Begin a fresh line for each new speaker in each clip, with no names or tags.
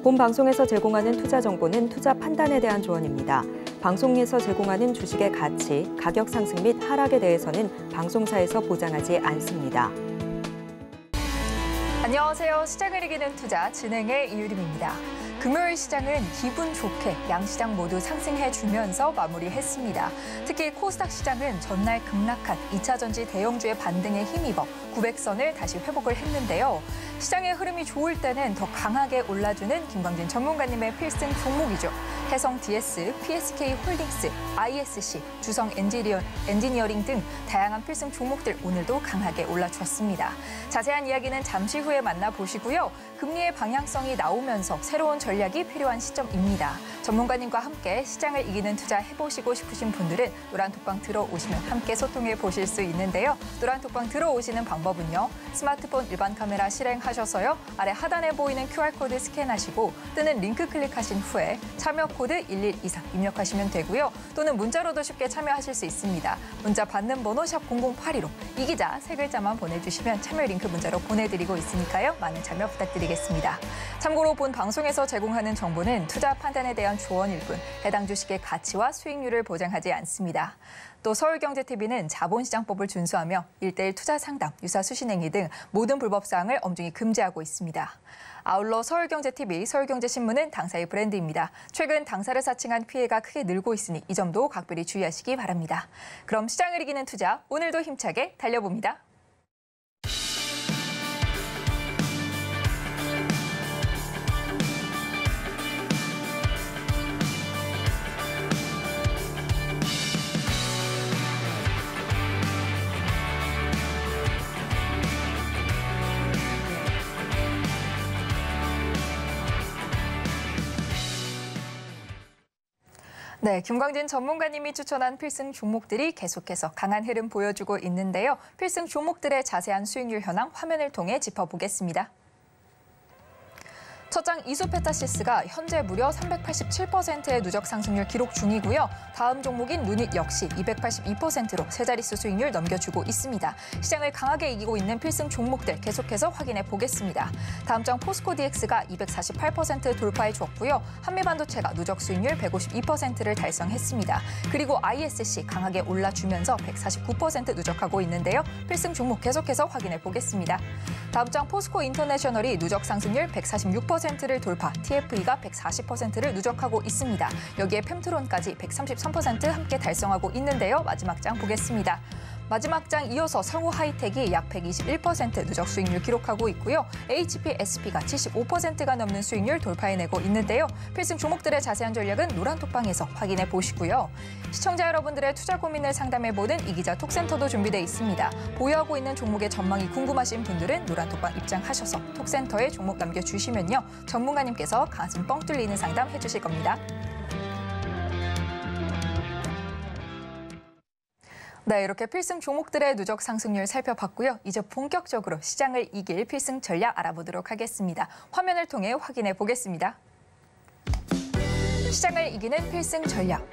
본 방송에서 제공하는 투자 정보는 투자 판단에 대한 조언입니다. 방송에서 제공하는 주식의 가치, 가격 상승 및 하락에 대해서는 방송사에서 보장하지 않습니다.
안녕하세요. 시장을 이기는 투자 진행의 이유림입니다. 금요일 시장은 기분 좋게 양시장 모두 상승해주면서 마무리했습니다. 특히 코스닥 시장은 전날 급락한 2차전지 대형주의 반등에 힘입어 900선을 다시 회복을 했는데요. 시장의 흐름이 좋을 때는 더 강하게 올라주는 김광진 전문가님의 필승 종목이죠. 해성 DS, PSK 홀딩스, ISC, 주성 엔지니어링 등 다양한 필승 종목들 오늘도 강하게 올라주었습니다. 자세한 이야기는 잠시 후에 만나보시고요. 금리의 방향성이 나오면서 새로운 전략이 필요한 시점입니다. 전문가님과 함께 시장을 이기는 투자 해보시고 싶으신 분들은 노란톡방 들어오시면 함께 소통해 보실 수 있는데요. 노란톡방 들어오시는 방법은요. 스마트폰 일반 카메라 실행하셔서요. 아래 하단에 보이는 QR코드 스캔하시고 뜨는 링크 클릭하신 후에 참여 코드 1123 입력하시면 되고요. 또는 문자로도 쉽게 참여하실 수 있습니다. 문자 받는 번호 샵 0082로 이 기자 세 글자만 보내주시면 참여 링크 문자로 보내드리고 있으니까요. 많은 참여 부탁드리겠습니다. 참고로 본 방송에서 제공하는 정보는 투자 판단에 대한 조언일 뿐 해당 주식의 가치와 수익률을 보장하지 않습니다. 또 서울경제TV는 자본시장법을 준수하며 1:1 투자 상담, 유사 수신행위 등 모든 불법사항을 엄중히 금지하고 있습니다. 아울러 서울경제TV, 서울경제신문은 당사의 브랜드입니다. 최근 당사를 사칭한 피해가 크게 늘고 있으니 이 점도 각별히 주의하시기 바랍니다. 그럼 시장을 이기는 투자, 오늘도 힘차게 달려봅니다. 네, 김광진 전문가님이 추천한 필승 종목들이 계속해서 강한 흐름 보여주고 있는데요. 필승 종목들의 자세한 수익률 현황 화면을 통해 짚어보겠습니다. 첫장 이수페타시스가 현재 무려 387%의 누적 상승률 기록 중이고요. 다음 종목인 루닛 역시 282%로 세 자릿수 수익률 넘겨주고 있습니다. 시장을 강하게 이기고 있는 필승 종목들 계속해서 확인해 보겠습니다. 다음 장 포스코DX가 248% 돌파해 주었고요. 한미반도체가 누적 수익률 152%를 달성했습니다. 그리고 ISC 강하게 올라주면서 149% 누적하고 있는데요. 필승 종목 계속해서 확인해 보겠습니다. 다음 장 포스코 인터내셔널이 누적 상승률 146%를 돌파, TFE가 140%를 누적하고 있습니다. 여기에 펨트론까지 133% 함께 달성하고 있는데요. 마지막 장 보겠습니다. 마지막 장 이어서 성우 하이텍이 약 121% 누적 수익률 기록하고 있고요. HPSP가 75%가 넘는 수익률 돌파해내고 있는데요. 필승 종목들의 자세한 전략은 노란톡방에서 확인해 보시고요. 시청자 여러분들의 투자 고민을 상담해보는 이기자 톡센터도 준비되어 있습니다. 보유하고 있는 종목의 전망이 궁금하신 분들은 노란톡방 입장하셔서 톡센터에 종목 남겨주시면요. 전문가님께서 가슴 뻥 뚫리는 상담 해주실 겁니다. 네, 이렇게 필승 종목들의 누적 상승률 살펴봤고요. 이제 본격적으로 시장을 이길 필승 전략 알아보도록 하겠습니다. 화면을 통해 확인해 보겠습니다. 시장을 이기는 필승 전략.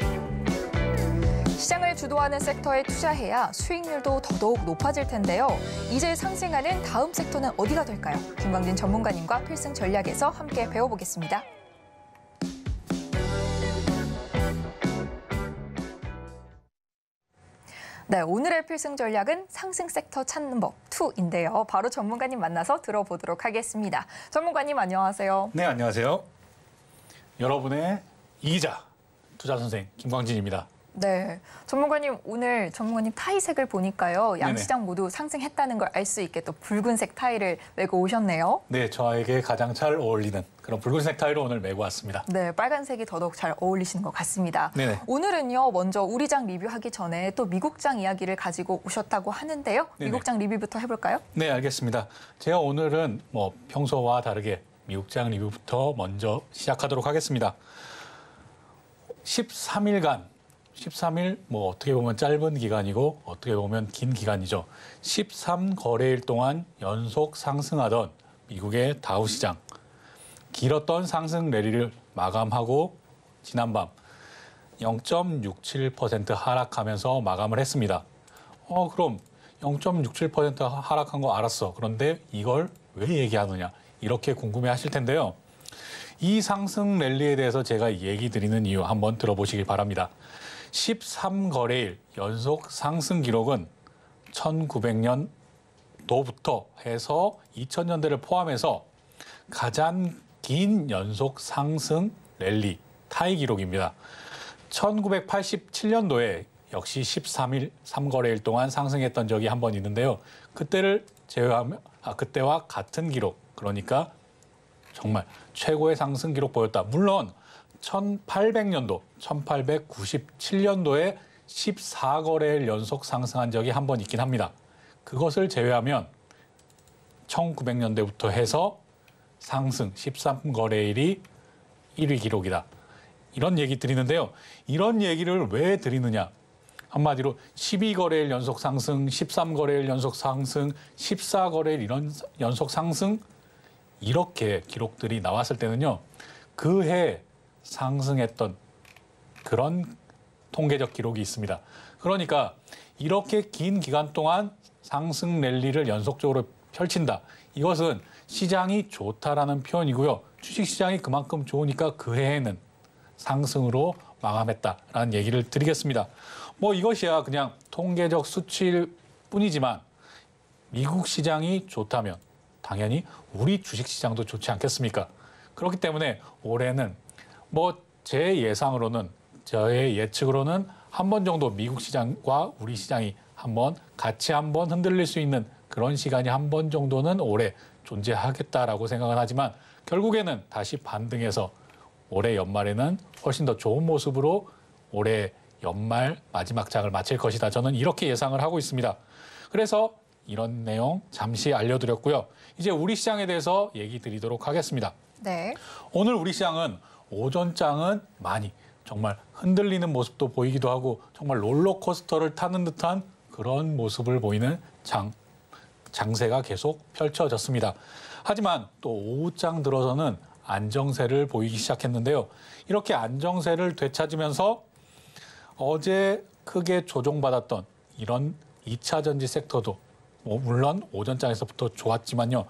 시장을 주도하는 섹터에 투자해야 수익률도 더더욱 높아질 텐데요. 이제 상승하는 다음 섹터는 어디가 될까요? 김광진 전문가님과 필승 전략에서 함께 배워보겠습니다. 네, 오늘의 필승 전략은 상승 섹터 찾는 법 2인데요. 바로 전문가님 만나서 들어보도록 하겠습니다. 전문가님 안녕하세요.
네, 안녕하세요. 여러분의 이기자 투자 선생 김광진입니다.
네, 전문가님 오늘 전문가님 타이색을 보니까요. 양시장 모두 상승했다는 걸 알 수 있게 또 붉은색 타이를 메고 오셨네요.
네, 저에게 가장 잘 어울리는 그런 붉은색 타이로 오늘 메고 왔습니다.
네, 빨간색이 더더욱 잘 어울리시는 것 같습니다.
네네.
오늘은요, 먼저 우리장 리뷰하기 전에 또 미국장 이야기를 가지고 오셨다고 하는데요. 네네. 미국장 리뷰부터 해볼까요?
네, 알겠습니다. 제가 오늘은 평소와 다르게 미국장 리뷰부터 먼저 시작하도록 하겠습니다. 13일 어떻게 보면 짧은 기간이고 어떻게 보면 긴 기간이죠. 13거래일 동안 연속 상승하던 미국의 다우 시장. 길었던 상승 랠리를 마감하고 지난밤 0.67% 하락하면서 마감을 했습니다. 그럼 0.67% 하락한 거 알았어. 그런데 이걸 왜 얘기하느냐? 이렇게 궁금해 하실 텐데요. 이 상승 랠리에 대해서 제가 얘기 드리는 이유 한번 들어보시기 바랍니다. 13거래일 연속 상승 기록은 1900년도부터 해서 2000년대를 포함해서 가장 긴 연속 상승 랠리 타이 기록입니다. 1987년도에 역시 13일 3거래일 동안 상승했던 적이 한 번 있는데요. 그때를 제외하면 그때와 같은 기록, 그러니까 정말 최고의 상승 기록 보였다. 물론 1800년도, 1897년도에 14거래일 연속 상승한 적이 한 번 있긴 합니다. 그것을 제외하면 1900년대부터 해서 상승 13거래일이 1위 기록이다. 이런 얘기 드리는데요. 이런 얘기를 왜 드리느냐. 한마디로 12거래일 연속 상승, 13거래일 연속 상승, 14거래일 이런 연속 상승 이렇게 기록들이 나왔을 때는요. 그 해 상승했던 그런 통계적 기록이 있습니다. 그러니까 이렇게 긴 기간 동안 상승 랠리를 연속적으로 펼친다. 이것은 시장이 좋다라는 표현이고요. 주식시장이 그만큼 좋으니까 그 해에는 상승으로 마감했다라는 얘기를 드리겠습니다. 뭐 이것이야 그냥 통계적 수치일 뿐이지만 미국 시장이 좋다면 당연히 우리 주식시장도 좋지 않겠습니까? 그렇기 때문에 올해는 뭐 제 예상으로는 저의 예측으로는 한 번 정도 미국 시장과 우리 시장이 같이 한번 흔들릴 수 있는 그런 시간이 한 번 정도는 올해 존재하겠다라고 생각은 하지만 결국에는 다시 반등해서 올해 연말에는 훨씬 더 좋은 모습으로 올해 연말 마지막 장을 마칠 것이다. 저는 이렇게 예상을 하고 있습니다. 그래서 이런 내용 잠시 알려드렸고요. 이제 우리 시장에 대해서 얘기 드리도록 하겠습니다.
네.
오늘 우리 시장은 오전장은 많이 정말 흔들리는 모습도 보이기도 하고 정말 롤러코스터를 타는 듯한 그런 모습을 보이는 장세가 계속 펼쳐졌습니다. 하지만 또 오후장 들어서는 안정세를 보이기 시작했는데요. 이렇게 안정세를 되찾으면서 어제 크게 조정받았던 이런 2차 전지 섹터도 물론 오전장에서부터 좋았지만요.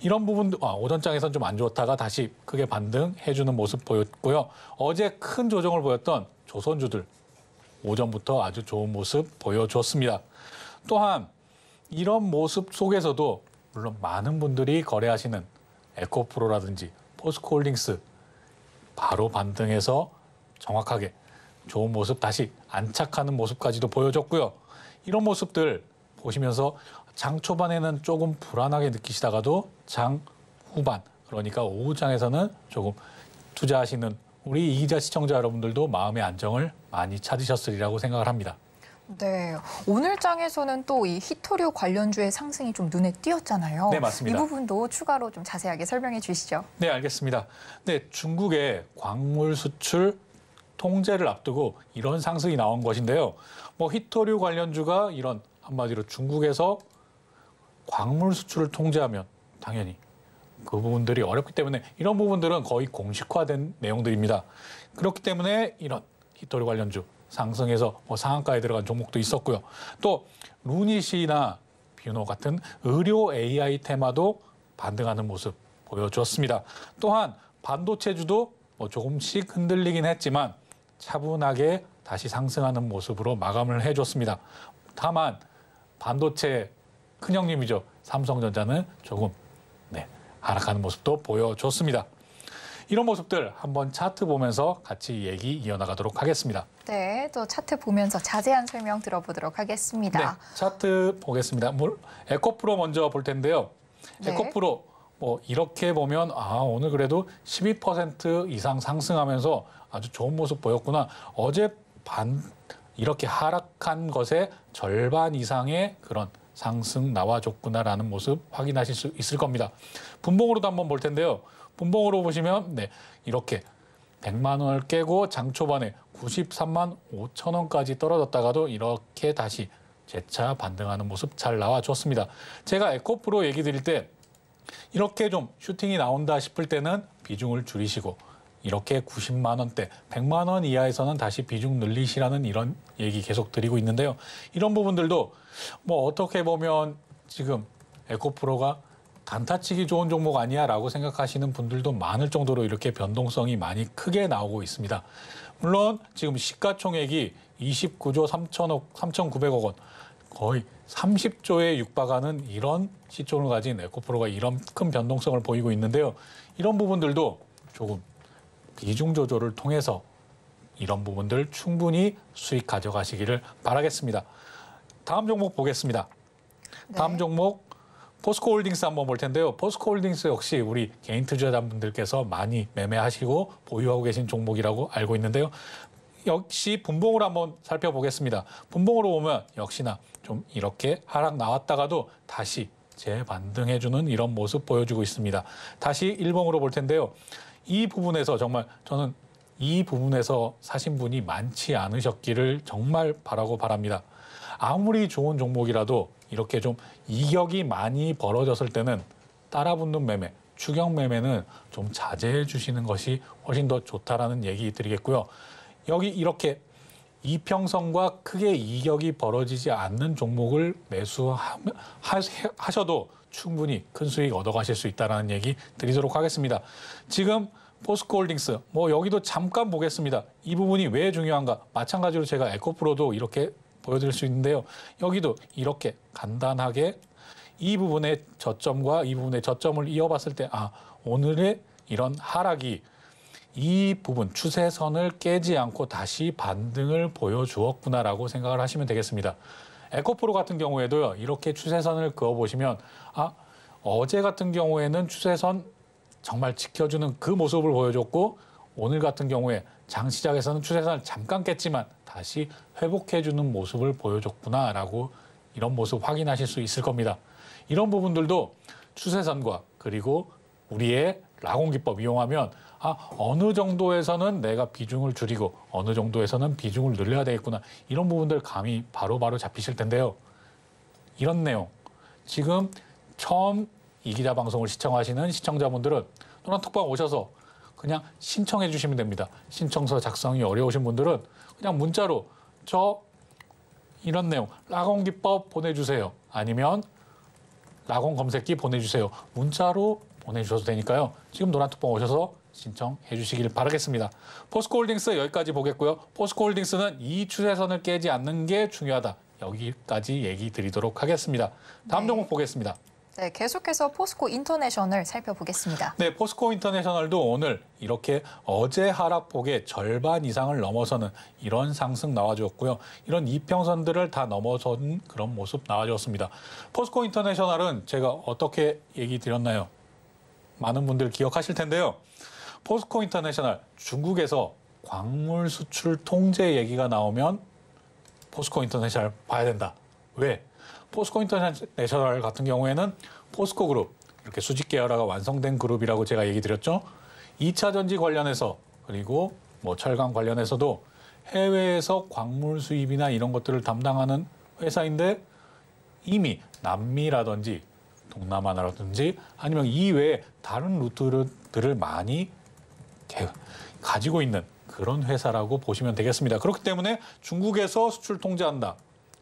이런 부분도 오전장에서는 좀 안 좋다가 다시 크게 반등해주는 모습 보였고요. 어제 큰 조정을 보였던 조선주들 오전부터 아주 좋은 모습 보여줬습니다. 또한 이런 모습 속에서도 물론 많은 분들이 거래하시는 에코프로라든지 포스코홀딩스 바로 반등해서 정확하게 좋은 모습 다시 안착하는 모습까지도 보여줬고요. 이런 모습들 보시면서 장 초반에는 조금 불안하게 느끼시다가도 장 후반 그러니까 오후장에서는 조금 투자하시는 우리 이기자 시청자 여러분들도 마음의 안정을 많이 찾으셨으리라고 생각을 합니다.
네, 오늘 장에서는 또 이 히토류 관련주의 상승이 좀 눈에 띄었잖아요.
네, 맞습니다.
이 부분도 추가로 좀 자세하게 설명해 주시죠.
네, 알겠습니다. 네, 중국의 광물 수출 통제를 앞두고 이런 상승이 나온 것인데요. 뭐 히토류 관련주가 이런 한마디로 중국에서 광물 수출을 통제하면 당연히 그 부분들이 어렵기 때문에 이런 부분들은 거의 공식화된 내용들입니다. 그렇기 때문에 이런 히토류 관련주 상승해서 상한가에 들어간 종목도 있었고요. 또 루닛이나 뷰노 같은 의료 AI 테마도 반등하는 모습 보여주었습니다. 또한 반도체주도 조금씩 흔들리긴 했지만 차분하게 다시 상승하는 모습으로 마감을 해줬습니다. 다만 반도체 큰형님이죠. 삼성전자는 조금 하락하는 모습도 보여줬습니다. 이런 모습들 한번 차트 보면서 같이 얘기 이어나가도록 하겠습니다.
네, 또 차트 보면서 자세한 설명 들어보도록 하겠습니다.
네, 차트 보겠습니다. 에코프로 먼저 볼 텐데요.
네.
에코프로 이렇게 보면 오늘 그래도 12% 이상 상승하면서 아주 좋은 모습 보였구나. 어제 이렇게 하락한 것의 절반 이상의 그런 상승 나와줬구나라는 모습 확인하실 수 있을 겁니다. 분봉으로도 한번 볼 텐데요. 분봉으로 보시면 이렇게 100만 원을 깨고 장 초반에 93만 5천 원까지 떨어졌다가도 이렇게 다시 재차 반등하는 모습 잘 나와줬습니다. 제가 에코프로 얘기 드릴 때 이렇게 좀 슈팅이 나온다 싶을 때는 비중을 줄이시고 이렇게 90만 원대, 100만 원 이하에서는 다시 비중 늘리시라는 이런 얘기 계속 드리고 있는데요. 이런 부분들도 어떻게 보면 지금 에코프로가 단타치기 좋은 종목 아니야라고 생각하시는 분들도 많을 정도로 이렇게 변동성이 많이 크게 나오고 있습니다. 물론 지금 시가총액이 29조 3,900억 원, 거의 30조에 육박하는 이런 시총을 가진 에코프로가 이런 큰 변동성을 보이고 있는데요. 이런 부분들도 조금 비중 조절을 통해서 이런 부분들 충분히 수익 가져가시기를 바라겠습니다. 다음 종목 보겠습니다. 다음 종목 포스코홀딩스 한번 볼 텐데요. 포스코홀딩스 역시 우리 개인 투자자분들께서 많이 매매하시고 보유하고 계신 종목이라고 알고 있는데요. 역시 분봉으로 한번 살펴보겠습니다. 분봉으로 보면 역시나 좀 이렇게 하락 나왔다가도 다시 재반등해주는 이런 모습 보여주고 있습니다. 다시 일봉으로 볼 텐데요. 이 부분에서 정말 저는 이 부분에서 사신 분이 많지 않으셨기를 정말 바라고 바랍니다. 아무리 좋은 종목이라도 이렇게 좀 이격이 많이 벌어졌을 때는 따라붙는 매매, 추격 매매는 좀 자제해 주시는 것이 훨씬 더 좋다라는 얘기 드리겠고요. 여기 이렇게 이평선과 크게 이격이 벌어지지 않는 종목을 매수하셔도 충분히 큰 수익 얻어가실 수 있다는 얘기 드리도록 하겠습니다. 지금 포스코홀딩스, 여기도 잠깐 보겠습니다. 이 부분이 왜 중요한가? 마찬가지로 제가 에코프로도 이렇게 보여드릴 수 있는데요. 여기도 이렇게 간단하게 이 부분의 저점과 이 부분의 저점을 이어봤을 때 오늘의 이런 하락이 이 부분 추세선을 깨지 않고 다시 반등을 보여주었구나라고 생각을 하시면 되겠습니다. 에코프로 같은 경우에도요. 이렇게 추세선을 그어보시면 어제 같은 경우에는 추세선 정말 지켜주는 그 모습을 보여줬고 오늘 같은 경우에 장 시작에서는 추세선을 잠깐 깼지만 다시 회복해주는 모습을 보여줬구나라고 이런 모습 확인하실 수 있을 겁니다. 이런 부분들도 추세선과 그리고 우리의 라공기법 이용하면 어느 정도에서는 내가 비중을 줄이고 어느 정도에서는 비중을 늘려야 되겠구나. 이런 부분들 감이 바로바로 잡히실 텐데요. 이런 내용 지금 처음 이기자 방송을 시청하시는 시청자분들은 노란톡방 오셔서 그냥 신청해 주시면 됩니다. 신청서 작성이 어려우신 분들은 그냥 문자로 이런 내용 라공기법 보내주세요. 아니면 라공 검색기 보내주세요. 문자로 보내주셔도 되니까요. 지금 노란톡방 오셔서 신청해 주시길 바라겠습니다. 포스코홀딩스 여기까지 보겠고요. 포스코홀딩스는 이 추세선을 깨지 않는 게 중요하다. 여기까지 얘기 드리도록 하겠습니다. 다음 종목 보겠습니다.
네, 계속해서 포스코 인터내셔널 살펴보겠습니다.
네, 포스코 인터내셔널도 오늘 이렇게 어제 하락폭의 절반 이상을 넘어서는 이런 상승 나와주었고요. 이런 이평선들을 다 넘어선 그런 모습 나와주었습니다. 포스코 인터내셔널은 제가 어떻게 얘기 드렸나요? 많은 분들 기억하실 텐데요. 포스코 인터내셔널 중국에서 광물 수출 통제 얘기가 나오면 포스코 인터내셔널 봐야 된다. 왜? 포스코 인터내셔널 같은 경우에는 포스코 그룹, 이렇게 수직 계열화가 완성된 그룹이라고 제가 얘기 드렸죠. 2차 전지 관련해서 그리고 철강 관련해서도 해외에서 광물 수입이나 이런 것들을 담당하는 회사인데 이미 남미라든지 동남아라든지 아니면 이외에 다른 루트들을 많이 가지고 있는 그런 회사라고 보시면 되겠습니다. 그렇기 때문에 중국에서 수출 통제한다.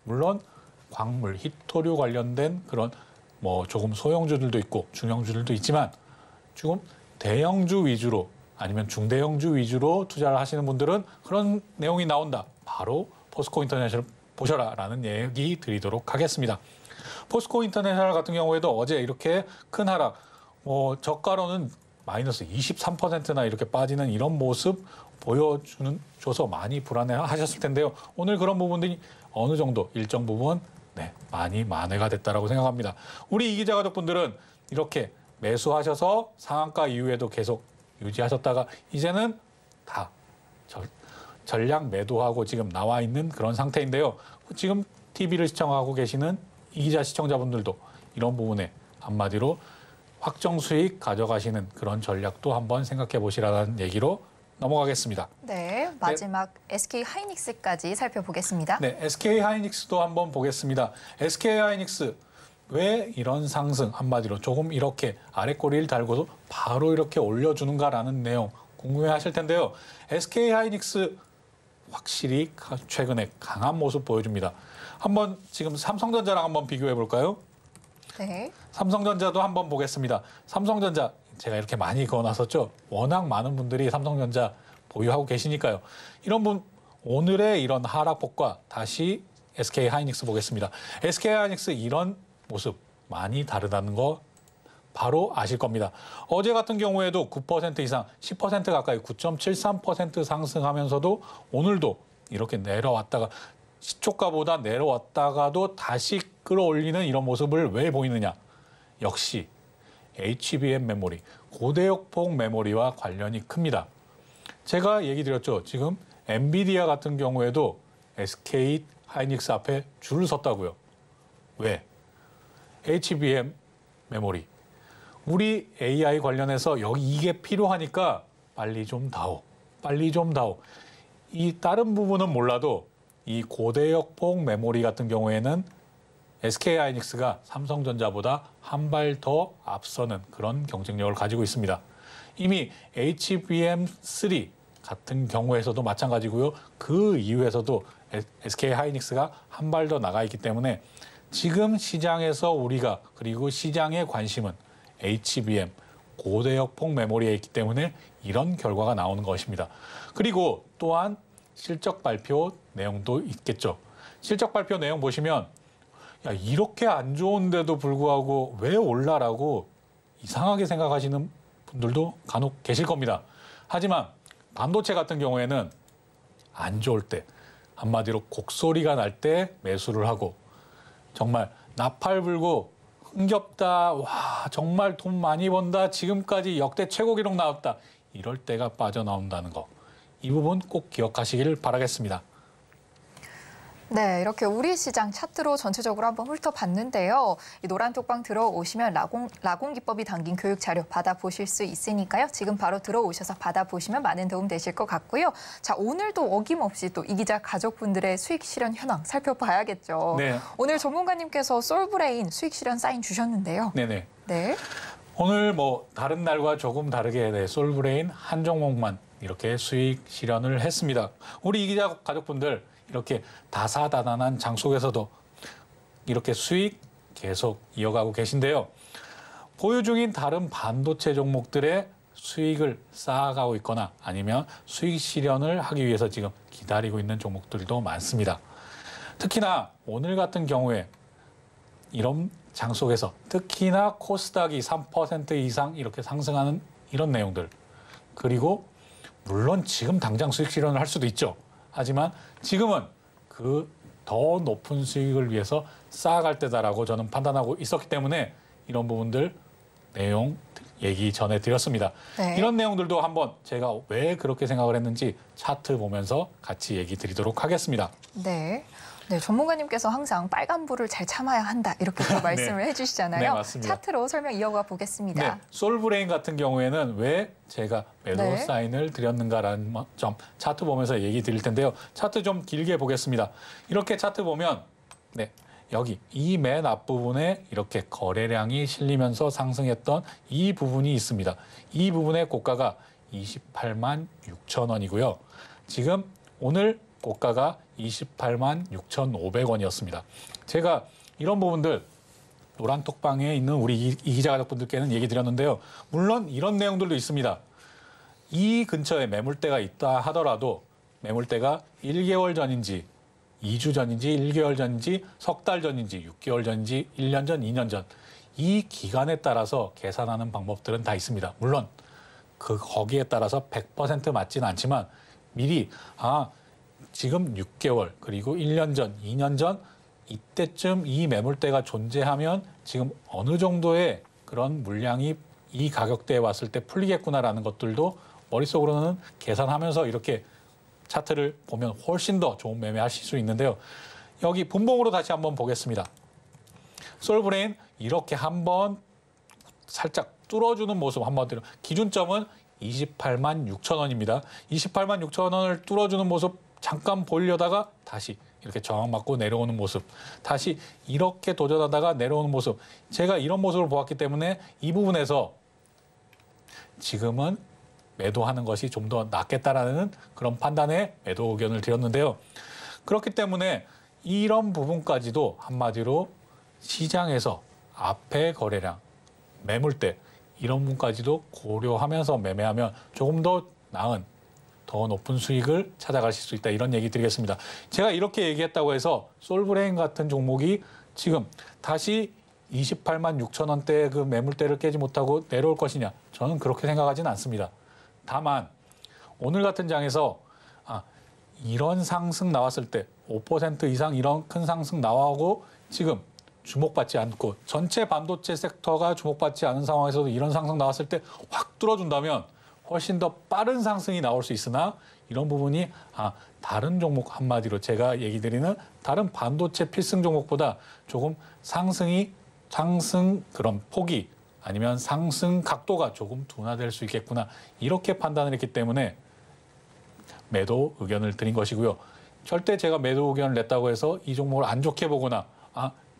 물론 광물, 희토류 관련된 그런 조금 소형주들도 있고 중형주들도 있지만 지금 대형주 위주로 아니면 중대형주 위주로 투자를 하시는 분들은 그런 내용이 나온다. 바로 포스코 인터내셔널 보셔라라는 얘기 드리도록 하겠습니다. 포스코 인터내셔널 같은 경우에도 어제 이렇게 큰 하락, 저가로는 마이너스 23%나 이렇게 빠지는 이런 모습 보여줘서 많이 불안해하셨을 텐데요. 오늘 그런 부분들이 어느 정도 일정 부분 많이 만회가 됐다라고 생각합니다. 우리 이기자 가족분들은 이렇게 매수하셔서 상한가 이후에도 계속 유지하셨다가 이제는 다 전량 매도하고 지금 나와 있는 그런 상태인데요. 지금 TV를 시청하고 계시는 이기자 시청자분들도 이런 부분에 한마디로 확정 수익 가져가시는 그런 전략도 한번 생각해 보시라는 얘기로 넘어가겠습니다.
네, 마지막 SK 하이닉스까지 살펴보겠습니다.
네, SK 하이닉스도 한번 보겠습니다. SK 하이닉스 왜 이런 상승 한마디로 조금 이렇게 아래 꼬리를 달고도 바로 이렇게 올려주는가라는 내용 궁금해하실 텐데요. SK 하이닉스 확실히 최근에 강한 모습 보여줍니다. 한번 지금 삼성전자랑 한번 비교해 볼까요?
네.
삼성전자도 한번 보겠습니다. 삼성전자 제가 이렇게 많이 그어놨었죠. 워낙 많은 분들이 삼성전자 보유하고 계시니까요. 이런 분 오늘의 이런 하락폭과 다시 SK 하이닉스 보겠습니다. SK 하이닉스 이런 모습 많이 다르다는 거 바로 아실 겁니다. 어제 같은 경우에도 9% 이상, 10% 가까이 9.73% 상승하면서도 오늘도 이렇게 내려왔다가 시초가보다 내려왔다가도 다시 끌어올리는 이런 모습을 왜 보이느냐? 역시 HBM 메모리, 고대역폭 메모리와 관련이 큽니다. 제가 얘기 드렸죠. 지금 엔비디아 같은 경우에도 SK 하이닉스 앞에 줄을 섰다고요. 왜? HBM 메모리. 우리 AI 관련해서 여기 이게 필요하니까 빨리 좀 다오. 빨리 좀 다오. 이 다른 부분은 몰라도 이 고대역폭 메모리 같은 경우에는 SK 하이닉스가 삼성전자보다 한 발 더 앞서는 그런 경쟁력을 가지고 있습니다. 이미 HBM3 같은 경우에서도 마찬가지고요. 그 이후에서도 SK 하이닉스가 한 발 더 나가 있기 때문에 지금 시장에서 우리가 그리고 시장의 관심은 HBM, 고대역폭 메모리에 있기 때문에 이런 결과가 나오는 것입니다. 그리고 또한 실적 발표 내용도 있겠죠. 실적 발표 내용 보시면 야, 이렇게 안 좋은데도 불구하고 왜 올라라고 이상하게 생각하시는 분들도 간혹 계실 겁니다. 하지만 반도체 같은 경우에는 안 좋을 때, 한마디로 곡소리가 날 때 매수를 하고 정말 나팔 불고 흥겹다, 와 정말 돈 많이 번다, 지금까지 역대 최고 기록 나왔다, 이럴 때가 빠져나온다는 거. 이 부분 꼭 기억하시길 바라겠습니다.
네, 이렇게 우리 시장 차트로 전체적으로 한번 훑어봤는데요. 이 노란톡방 들어오시면 라공 기법이 담긴 교육 자료 받아보실 수 있으니까요. 지금 바로 들어오셔서 받아보시면 많은 도움 되실 것 같고요. 자, 오늘도 어김없이 또 이 기자 가족분들의 수익 실현 현황 살펴봐야겠죠.
네.
오늘 전문가님께서 솔브레인 수익 실현 사인 주셨는데요.
네네.
네.
오늘 뭐 다른 날과 조금 다르게 솔브레인 한 종목만 이렇게 수익 실현을 했습니다. 우리 이 기자 가족분들 이렇게 다사다난한 장 속에서도 이렇게 수익 계속 이어가고 계신데요. 보유 중인 다른 반도체 종목들의 수익을 쌓아가고 있거나 아니면 수익 실현을 하기 위해서 지금 기다리고 있는 종목들도 많습니다. 특히나 오늘 같은 경우에 이런 장 속에서 특히나 코스닥이 3% 이상 이렇게 상승하는 이런 내용들, 그리고 물론 지금 당장 수익 실현을 할 수도 있죠. 하지만 지금은 그 더 높은 수익을 위해서 쌓아갈 때다라고 저는 판단하고 있었기 때문에 이런 부분들 내용 얘기 전해드렸습니다.
네.
이런 내용들도 한번 제가 왜 그렇게 생각을 했는지 차트 보면서 같이 얘기 드리도록 하겠습니다.
네. 네, 전문가님께서 항상 빨간불을 잘 참아야 한다 이렇게 또 말씀을 해주시잖아요.
네, 맞습니다.
차트로 설명 이어가 보겠습니다.
네, 솔브레인 같은 경우에는 왜 제가 매도
네.
사인을 드렸는가라는 점 차트 보면서 얘기 드릴 텐데요. 차트 좀 길게 보겠습니다. 이렇게 차트 보면 네, 여기 이 맨 앞부분에 이렇게 거래량이 실리면서 상승했던 이 부분이 있습니다. 이 부분의 고가가 28만 6천 원이고요. 지금 오늘 고가가 28만 6,500원이었습니다. 제가 이런 부분들 노란톡방에 있는 우리 이 기자 가족분들께는 얘기 드렸는데요. 물론 이런 내용들도 있습니다. 이 근처에 매물대가 있다 하더라도 매물대가 1개월 전인지 2주 전인지 1개월 전인지 석 달 전인지 6개월 전인지 1년 전, 2년 전 이 기간에 따라서 계산하는 방법들은 다 있습니다. 물론 거기에 따라서 100% 맞지는 않지만 미리 지금 6개월 그리고 1년 전, 2년 전 이때쯤 이 매물대가 존재하면 지금 어느 정도의 그런 물량이 이 가격대에 왔을 때 풀리겠구나라는 것들도 머릿속으로는 계산하면서 이렇게 차트를 보면 훨씬 더 좋은 매매하실 수 있는데요. 여기 분봉으로 다시 한번 보겠습니다. 솔브레인 이렇게 한번 살짝 뚫어주는 모습 한마디로 기준점은 28만 6천 원입니다. 28만 6천 원을 뚫어주는 모습 잠깐 보려다가 다시 이렇게 저항 맞고 내려오는 모습, 다시 이렇게 도전하다가 내려오는 모습, 제가 이런 모습을 보았기 때문에 이 부분에서 지금은 매도하는 것이 좀 더 낫겠다라는 그런 판단에 매도 의견을 드렸는데요. 그렇기 때문에 이런 부분까지도 한마디로 시장에서 앞에 거래량, 매물대 이런 부분까지도 고려하면서 매매하면 조금 더 나은, 더 높은 수익을 찾아가실 수 있다. 이런 얘기 드리겠습니다. 제가 이렇게 얘기했다고 해서 솔브레인 같은 종목이 지금 다시 28만 6천 원대 그 매물대를 깨지 못하고 내려올 것이냐? 저는 그렇게 생각하지는 않습니다. 다만 오늘 같은 장에서 이런 상승 나왔을 때 5% 이상 이런 큰 상승 나와고 지금 주목받지 않고 전체 반도체 섹터가 주목받지 않은 상황에서도 이런 상승 나왔을 때 확 뚫어준다면 훨씬 더 빠른 상승이 나올 수 있으나 이런 부분이 다른 종목 한마디로 제가 얘기 드리는 다른 반도체 필승 종목보다 조금 상승 그런 폭이 아니면 상승 각도가 조금 둔화될 수 있겠구나 이렇게 판단을 했기 때문에 매도 의견을 드린 것이고요. 절대 제가 매도 의견을 냈다고 해서 이 종목을 안 좋게 보거나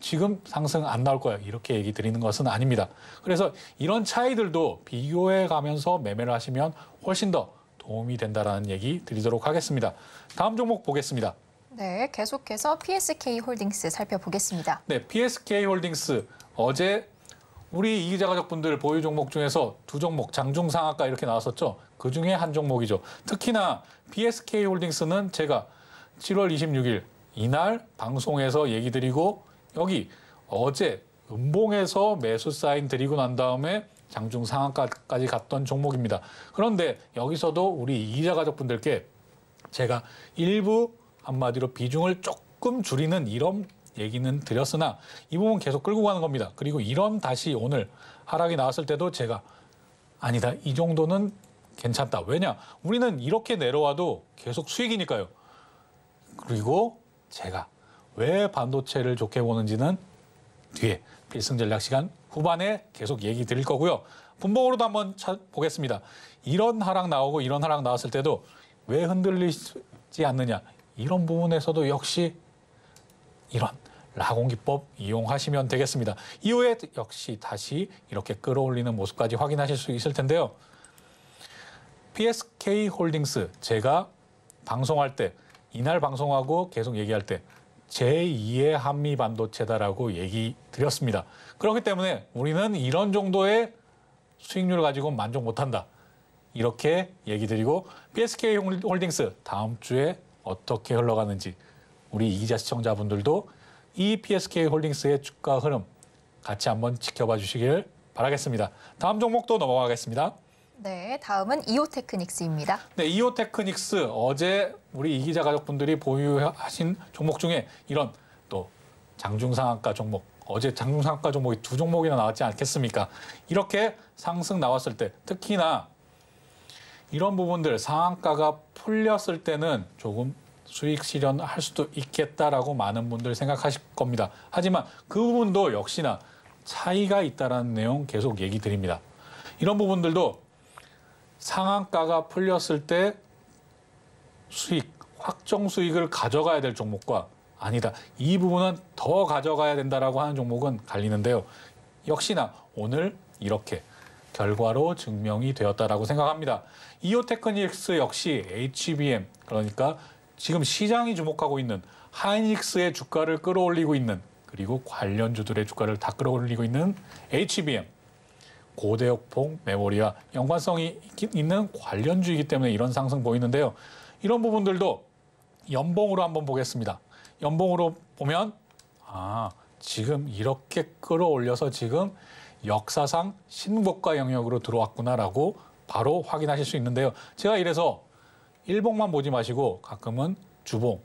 지금 상승 안 나올 거야 이렇게 얘기 드리는 것은 아닙니다. 그래서 이런 차이들도 비교해 가면서 매매를 하시면 훨씬 더 도움이 된다라는 얘기 드리도록 하겠습니다. 다음 종목 보겠습니다.
네, 계속해서 PSK 홀딩스 살펴보겠습니다.
네, PSK 홀딩스 어제 우리 이기자 가족분들 보유 종목 중에서 두 종목 장중 상한가 이렇게 나왔었죠. 그 중에 한 종목이죠. 특히나 PSK 홀딩스는 제가 7월 26일 이날 방송에서 얘기 드리고 여기 어제 음봉에서 매수 사인 드리고 난 다음에 장중 상한가까지 갔던 종목입니다. 그런데 여기서도 우리 이기자 가족분들께 제가 일부 한마디로 비중을 조금 줄이는 이런 얘기는 드렸으나 이 부분 계속 끌고 가는 겁니다. 그리고 이런 다시 오늘 하락이 나왔을 때도 제가 아니다. 이 정도는 괜찮다. 왜냐? 우리는 이렇게 내려와도 계속 수익이니까요. 그리고 제가 왜 반도체를 좋게 보는지는 뒤에 필승전략 시간 후반에 계속 얘기 드릴 거고요. 분봉으로도 한번 보겠습니다. 이런 하락 나오고 이런 하락 나왔을 때도 왜 흔들리지 않느냐. 이런 부분에서도 역시 이런 라공기법 이용하시면 되겠습니다. 이후에 역시 다시 이렇게 끌어올리는 모습까지 확인하실 수 있을 텐데요. PSK 홀딩스 제가 방송할 때 이날 방송하고 계속 얘기할 때 제2의 한미 반도체다라고 얘기 드렸습니다. 그렇기 때문에 우리는 이런 정도의 수익률을 가지고 만족 못한다. 이렇게 얘기 드리고 PSK 홀딩스 다음 주에 어떻게 흘러가는지 우리 이기자 시청자분들도 이 PSK 홀딩스의 주가 흐름 같이 한번 지켜봐 주시길 바라겠습니다. 다음 종목도 넘어가겠습니다.
네, 다음은 이오테크닉스입니다.
네, 이오테크닉스 어제 우리 이기자 가족분들이 보유하신 종목 중에 이런 또 장중상한가 종목 어제 장중상한가 종목이 두 종목이나 나왔지 않겠습니까? 이렇게 상승 나왔을 때 특히나 이런 부분들 상한가가 풀렸을 때는 조금 수익 실현할 수도 있겠다라고 많은 분들 생각하실 겁니다. 하지만 그 부분도 역시나 차이가 있다는 내용 계속 얘기 드립니다. 이런 부분들도 상한가가 풀렸을 때 수익, 확정 수익을 가져가야 될 종목과 아니다. 이 부분은 더 가져가야 된다라고 하는 종목은 갈리는데요. 역시나 오늘 이렇게 결과로 증명이 되었다라고 생각합니다. 이오테크닉스 역시 HBM, 그러니까 지금 시장이 주목하고 있는 하이닉스의 주가를 끌어올리고 있는 그리고 관련주들의 주가를 다 끌어올리고 있는 HBM, 고대역폭 메모리와 연관성이 있는 관련주이기 때문에 이런 상승 보이는데요. 이런 부분들도 연봉으로 한번 보겠습니다. 연봉으로 보면 지금 이렇게 끌어올려서 지금 역사상 신고가 영역으로 들어왔구나라고 바로 확인하실 수 있는데요. 제가 이래서 일봉만 보지 마시고 가끔은 주봉,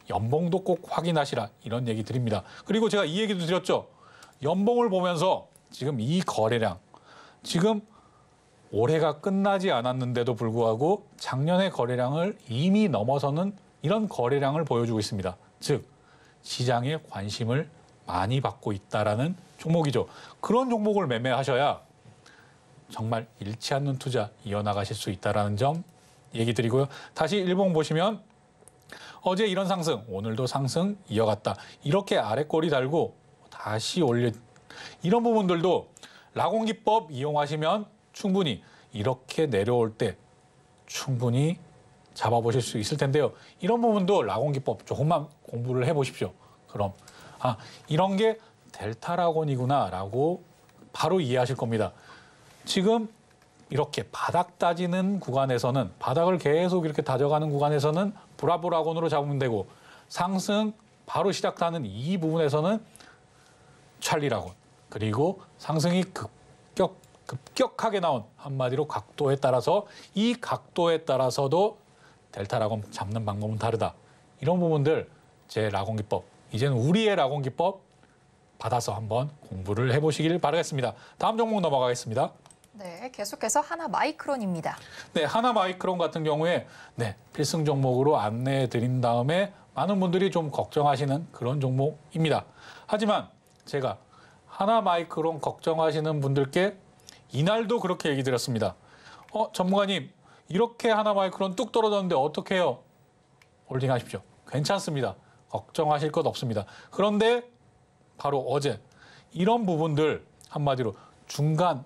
연봉도 꼭 확인하시라 이런 얘기 드립니다. 그리고 제가 이 얘기도 드렸죠. 연봉을 보면서 지금 이 거래량, 지금 올해가 끝나지 않았는데도 불구하고 작년의 거래량을 이미 넘어서는 이런 거래량을 보여주고 있습니다. 즉 시장에 관심을 많이 받고 있다라는 종목이죠. 그런 종목을 매매하셔야 정말 잃지 않는 투자 이어나가실 수 있다는 점 얘기 드리고요. 다시 일봉 보시면 어제 이런 상승, 오늘도 상승 이어갔다. 이렇게 아래꼬리 달고 다시 올려 이런 부분들도 라공기법 이용하시면 충분히 이렇게 내려올 때 충분히 잡아보실 수 있을 텐데요. 이런 부분도 라공기법 조금만 공부를 해보십시오. 그럼 이런 게 델타라곤이구나라고 바로 이해하실 겁니다. 지금 이렇게 바닥 따지는 구간에서는, 바닥을 계속 이렇게 다져가는 구간에서는 브라보라곤으로 잡으면 되고, 상승 바로 시작하는 이 부분에서는 찰리라곤, 그리고 상승이 급격하게 나온, 한마디로 각도에 따라서, 이 각도에 따라서도 델타라곤 잡는 방법은 다르다. 이런 부분들 제 라곤 기법, 이제는 우리의 라곤 기법 받아서 한번 공부를 해보시길 바라겠습니다. 다음 종목 넘어가겠습니다.
네, 계속해서 하나마이크론입니다.
네, 하나마이크론 같은 경우에 필승 종목으로 안내해 드린 다음에 많은 분들이 좀 걱정하시는 그런 종목입니다. 하지만 제가 하나마이크론 걱정하시는 분들께 이날도 그렇게 얘기 드렸습니다. 전문가님, 이렇게 하나마이크론 뚝 떨어졌는데 어떻게 해요? 홀딩하십시오. 괜찮습니다. 걱정하실 것 없습니다. 그런데 바로 어제 이런 부분들, 한마디로 중간,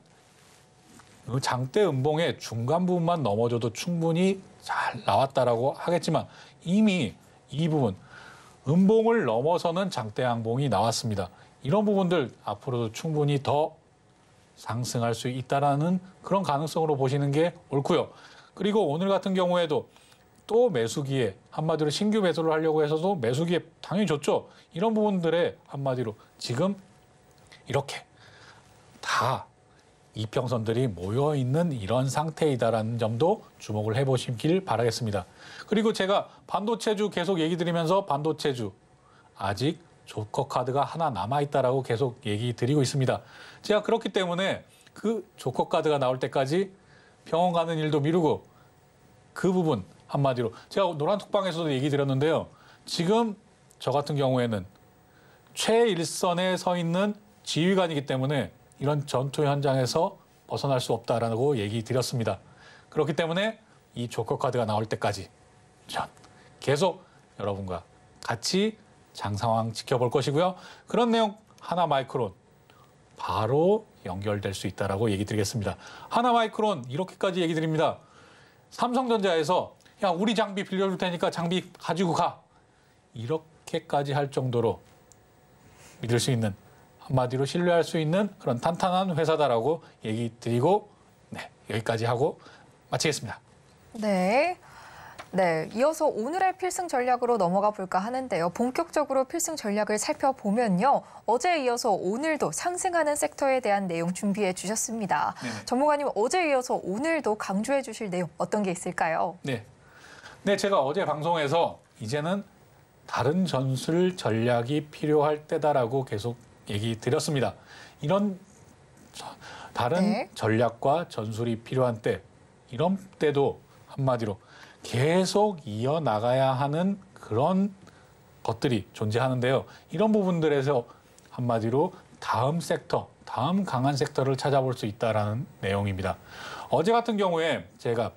장대 음봉의 중간 부분만 넘어져도 충분히 잘 나왔다라고 하겠지만, 이미 이 부분 음봉을 넘어서는 장대 양봉이 나왔습니다. 이런 부분들 앞으로도 충분히 더 상승할 수 있다라는 그런 가능성으로 보시는 게 옳고요. 그리고 오늘 같은 경우에도 또 매수기에, 한마디로 신규 매수를 하려고 해서도 매수기에 당연히 좋죠. 이런 부분들에 한마디로 지금 이렇게 다 이평선들이 모여있는 이런 상태이다라는 점도 주목을 해보시길 바라겠습니다. 그리고 제가 반도체주 계속 얘기 드리면서 반도체주 아직 조커 카드가 하나 남아있다라고 계속 얘기 드리고 있습니다. 제가 그렇기 때문에 그 조커 카드가 나올 때까지 병원 가는 일도 미루고, 그 부분 한마디로 제가 노란톡방에서도 얘기 드렸는데요. 지금 저 같은 경우에는 최일선에 서 있는 지휘관이기 때문에 이런 전투 현장에서 벗어날 수 없다라고 얘기 드렸습니다. 그렇기 때문에 이 조커 카드가 나올 때까지 전 계속 여러분과 같이 장 상황 지켜볼 것이고요. 그런 내용 하나마이크론 바로 연결될 수 있다라고 얘기 드리겠습니다. 하나마이크론 이렇게까지 얘기 드립니다. 삼성전자에서 야, 우리 장비 빌려줄 테니까 장비 가지고 가, 이렇게까지 할 정도로 믿을 수 있는, 한마디로 신뢰할 수 있는 그런 탄탄한 회사다라고 얘기 드리고, 여기까지 하고 마치겠습니다.
네. 네, 이어서 오늘의 필승 전략으로 넘어가 볼까 하는데요. 본격적으로 필승 전략을 살펴보면요. 어제에 이어서 오늘도 상승하는 섹터에 대한 내용 준비해 주셨습니다. 네네. 전문가님, 어제에 이어서 오늘도 강조해 주실 내용 어떤 게 있을까요?
네, 제가 어제 방송에서 이제는 다른 전술 전략이 필요할 때다라고 계속 얘기 드렸습니다. 이런 다른 전략과 전술이 필요한 때, 이런 때도 한마디로 계속 이어나가야 하는 그런 것들이 존재하는데요. 이런 부분들에서 한마디로 다음 섹터, 다음 강한 섹터를 찾아볼 수 있다는 내용입니다. 어제 같은 경우에 제가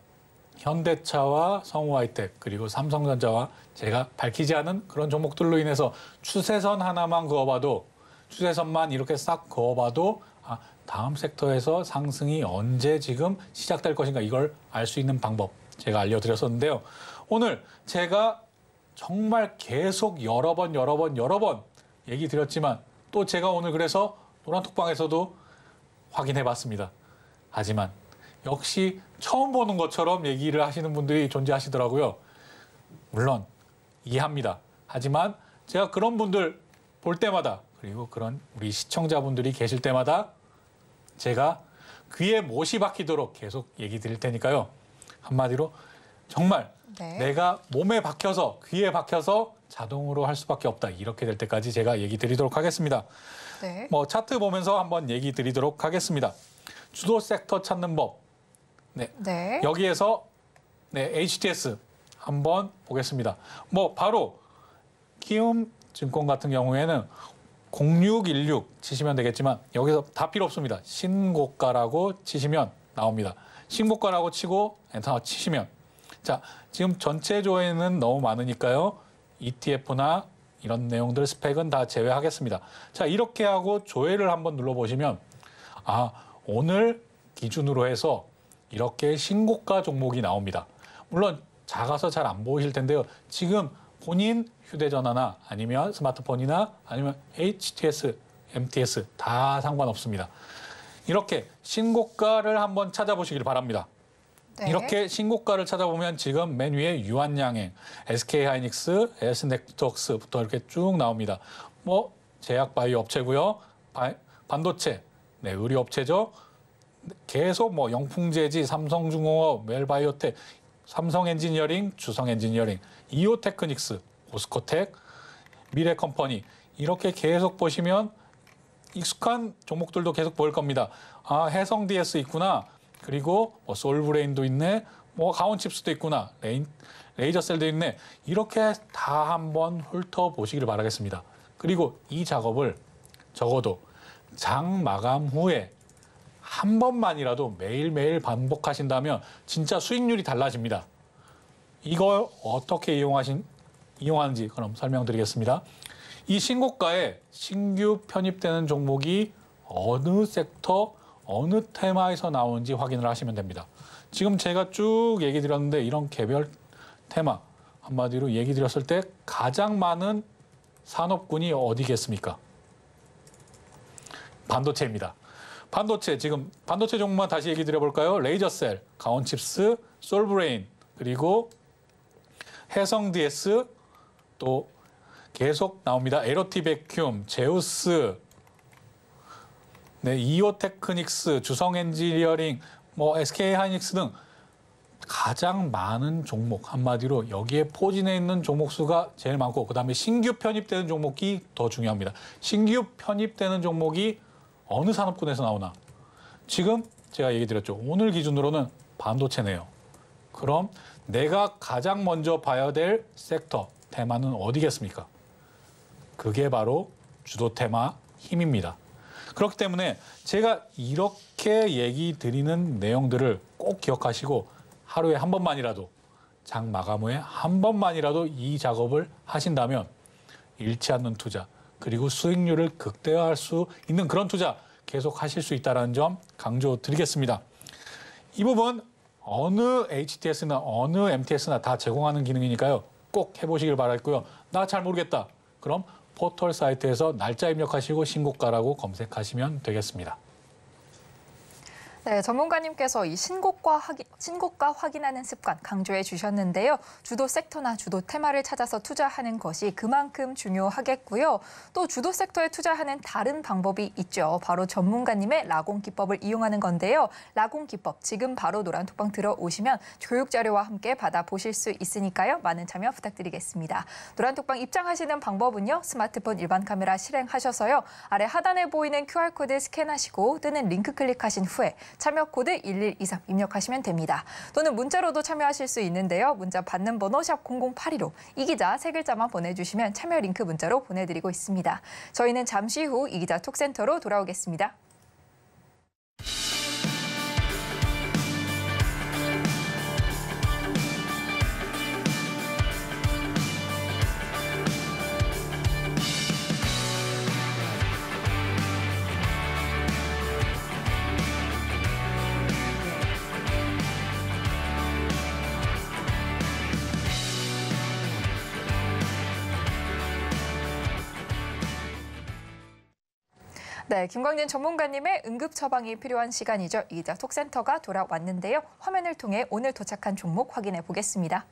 현대차와 성우하이텍, 그리고 삼성전자와 제가 밝히지 않은 그런 종목들로 인해서 추세선 하나만 그어봐도, 추세선만 이렇게 싹 그어봐도 다음 섹터에서 상승이 언제 지금 시작될 것인가, 이걸 알 수 있는 방법 제가 알려드렸었는데요. 오늘 제가 정말 계속 여러 번 얘기 드렸지만, 또 제가 오늘 그래서 노란톡방에서도 확인해봤습니다. 하지만 역시 처음 보는 것처럼 얘기를 하시는 분들이 존재하시더라고요. 물론 이해합니다. 하지만 제가 그런 분들 볼 때마다, 그리고 그런 우리 시청자분들이 계실 때마다 제가 귀에 못이 박히도록 계속 얘기 드릴 테니까요. 한마디로 정말 내가 몸에 박혀서, 귀에 박혀서 자동으로 할 수밖에 없다, 이렇게 될 때까지 제가 얘기 드리도록 하겠습니다. 차트 보면서 한번 얘기 드리도록 하겠습니다. 주도 섹터 찾는 법. 여기에서 HTS 한번 보겠습니다. 바로 키움증권 같은 경우에는 0616 치시면 되겠지만, 여기서 다 필요 없습니다. 신고가라고 치시면 나옵니다. 신고가라고 치고 엔터 치시면, 자, 지금 전체 조회는 너무 많으니까요. ETF나 이런 내용들 스펙은 다 제외하겠습니다. 자, 이렇게 하고 조회를 한번 눌러보시면, 오늘 기준으로 해서 이렇게 신고가 종목이 나옵니다. 물론 작아서 잘 안 보이실 텐데요. 지금 본인 휴대전화나 아니면 스마트폰이나 아니면 HTS MTS 다 상관없습니다. 이렇게 신고가를 한번 찾아보시길 바랍니다.
네.
이렇게 신고가를 찾아보면 지금 맨 위에 유한양행, SK하이닉스, SN네트워크스부터 이렇게 쭉 나옵니다. 뭐 제약바이오 업체고요. 반도체, 네, 의료업체죠. 계속 뭐 영풍제지, 삼성중공업, 웰바이오텍, 삼성엔지니어링, 주성엔지니어링, 이오테크닉스, 오스코텍, 미래컴퍼니 이렇게 계속 보시면 익숙한 종목들도 계속 보일 겁니다. 아, 해성 DS 있구나. 그리고 뭐 솔브레인도 있네. 뭐 가온칩스도 있구나. 레이저셀도 있네. 이렇게 다 한번 훑어보시기를 바라겠습니다. 그리고 이 작업을 적어도 장 마감 후에 한 번만이라도 매일매일 반복하신다면 진짜 수익률이 달라집니다. 이걸 어떻게 이용하는지 그럼 설명드리겠습니다. 이 신고가에 신규 편입되는 종목이 어느 섹터, 어느 테마에서 나오는지 확인을 하시면 됩니다. 지금 제가 쭉 얘기 드렸는데 이런 개별 테마, 한마디로 얘기 드렸을 때 가장 많은 산업군이 어디겠습니까? 반도체입니다. 반도체, 지금 반도체 종목만 다시 얘기 드려볼까요? 레이저셀, 가온칩스, 솔브레인, 그리고 해성 DS, 또 계속 나옵니다. 에로티 베큐um, 제우스, 네, 이오테크닉스, 주성엔지니어링, 뭐 SK하이닉스 등 가장 많은 종목, 한마디로 여기에 포진해 있는 종목 수가 제일 많고 그다음에 신규 편입되는 종목이 더 중요합니다. 신규 편입되는 종목이 어느 산업군에서 나오나? 지금 제가 얘기 드렸죠. 오늘 기준으로는 반도체네요. 그럼 내가 가장 먼저 봐야 될 섹터, 테마는 어디겠습니까? 그게 바로 주도 테마 힘입니다. 그렇기 때문에 제가 이렇게 얘기 드리는 내용들을 꼭 기억하시고 하루에 한 번만이라도 장 마감 후에 한 번만이라도 이 작업을 하신다면 잃지 않는 투자 그리고 수익률을 극대화할 수 있는 그런 투자 계속 하실 수 있다는 점 강조드리겠습니다. 이 부분 어느 HTS나 어느 MTS나 다 제공하는 기능이니까요. 꼭 해보시길 바라겠고요. 나 잘 모르겠다. 그럼 포털 사이트에서 날짜 입력하시고 신고가라고 검색하시면 되겠습니다.
네, 전문가님께서 이 신고가 확인하는 습관 강조해 주셨는데요. 주도 섹터나 주도 테마를 찾아서 투자하는 것이 그만큼 중요하겠고요. 또 주도 섹터에 투자하는 다른 방법이 있죠. 바로 전문가님의 라공 기법을 이용하는 건데요. 라공 기법 지금 바로 노란톡방 들어오시면 교육 자료와 함께 받아보실 수 있으니까요. 많은 참여 부탁드리겠습니다. 노란톡방 입장하시는 방법은요. 스마트폰 일반 카메라 실행하셔서요. 아래 하단에 보이는 QR코드 스캔하시고 뜨는 링크 클릭하신 후에 참여 코드 1123 입력하시면 됩니다. 또는 문자로도 참여하실 수 있는데요. 문자 받는 번호 샵 0082로 이 기자 세 글자만 보내주시면 참여 링크 문자로 보내드리고 있습니다. 저희는 잠시 후 이 기자 톡센터로 돌아오겠습니다. 네, 김광진 전문가님의 응급 처방이 필요한 시간이죠. 이 기자 톡센터가 돌아왔는데요. 화면을 통해 오늘 도착한 종목 확인해 보겠습니다.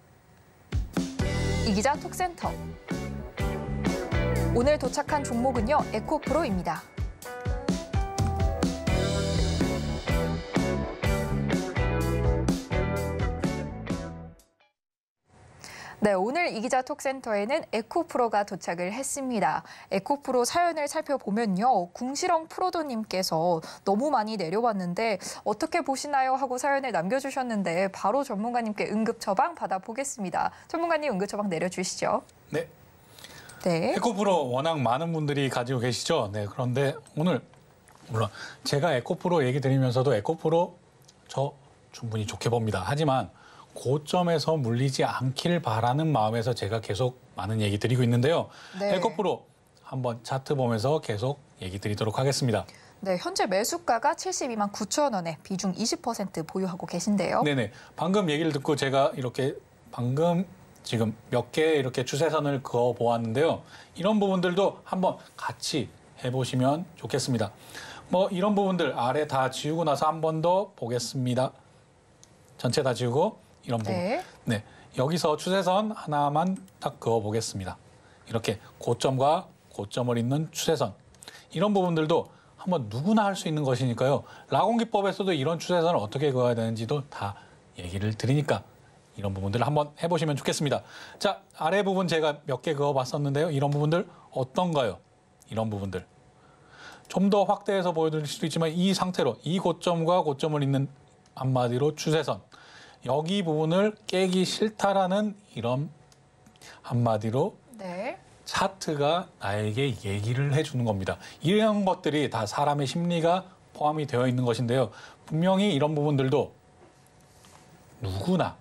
이 기자 톡센터. 오늘 도착한 종목은요. 에코프로입니다. 네, 오늘 이 기자 톡센터에는 에코프로가 도착을 했습니다. 에코프로 사연을 살펴보면요. 궁시렁 프로도님께서 너무 많이 내려왔는데 어떻게 보시나요? 하고 사연을 남겨주셨는데 바로 전문가님께 응급 처방 받아보겠습니다. 전문가님 응급 처방 내려주시죠.
네.
네.
에코프로 워낙 많은 분들이 가지고 계시죠. 네, 그런데 오늘 물론 제가 에코프로 얘기 드리면서도 에코프로 저 충분히 좋게 봅니다. 하지만 고점에서 물리지 않길 바라는 마음에서 제가 계속 많은 얘기 드리고 있는데요.
네.
에코프로 한번 차트 보면서 계속 얘기 드리도록 하겠습니다.
네, 현재 매수가가 72만 9천 원에 비중 20% 보유하고 계신데요.
네네. 방금 얘기를 듣고 제가 이렇게 방금 지금 몇 개 이렇게 추세선을 그어 보았는데요. 이런 부분들도 한번 같이 해보시면 좋겠습니다. 뭐 이런 부분들 아래 다 지우고 나서 한 번 더 보겠습니다. 전체 다 지우고 이런 부분. 네, 여기서 추세선 하나만 딱 그어보겠습니다. 이렇게 고점과 고점을 잇는 추세선. 이런 부분들도 한번 누구나 할 수 있는 것이니까요. 라곤기법에서도 이런 추세선을 어떻게 그어야 되는지도 다 얘기를 드리니까 이런 부분들을 한번 해보시면 좋겠습니다. 자, 아래 부분 제가 몇 개 그어봤었는데요. 이런 부분들 어떤가요? 이런 부분들. 좀 더 확대해서 보여드릴 수도 있지만 이 상태로 이 고점과 고점을 잇는 한마디로 추세선. 여기 부분을 깨기 싫다라는 이런 한마디로 차트가 나에게 얘기를 해주는 겁니다. 이런 것들이 다 사람의 심리가 포함이 되어 있는 것인데요. 분명히 이런 부분들도 누구나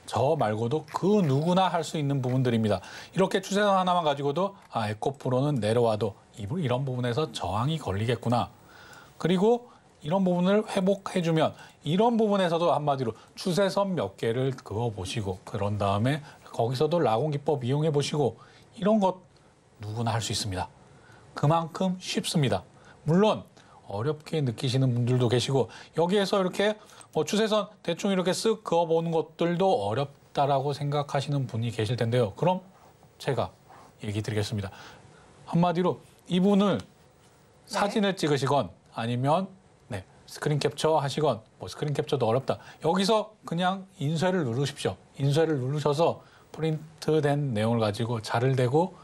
저 말고도 그 누구나 할 수 있는 부분들입니다. 이렇게 추세선 하나만 가지고도 에코프로는 내려와도 이런 부분에서 저항이 걸리겠구나. 그리고 이런 부분을 회복해주면 이런 부분에서도 한마디로 추세선 몇 개를 그어보시고 그런 다음에 거기서도 라곤기법 이용해보시고 이런 것 누구나 할 수 있습니다. 그만큼 쉽습니다. 물론 어렵게 느끼시는 분들도 계시고 여기에서 이렇게 뭐 추세선 대충 이렇게 쓱 그어보는 것들도 어렵다라고 생각하시는 분이 계실 텐데요. 그럼 제가 얘기 드리겠습니다. 한마디로 이분을 사진을 찍으시건 아니면 스크린 캡처 하시건 뭐 스크린 캡처도 어렵다. 여기서 그냥 인쇄를 누르십시오. 인쇄를 누르셔서 프린트된 내용을 가지고 자를 대고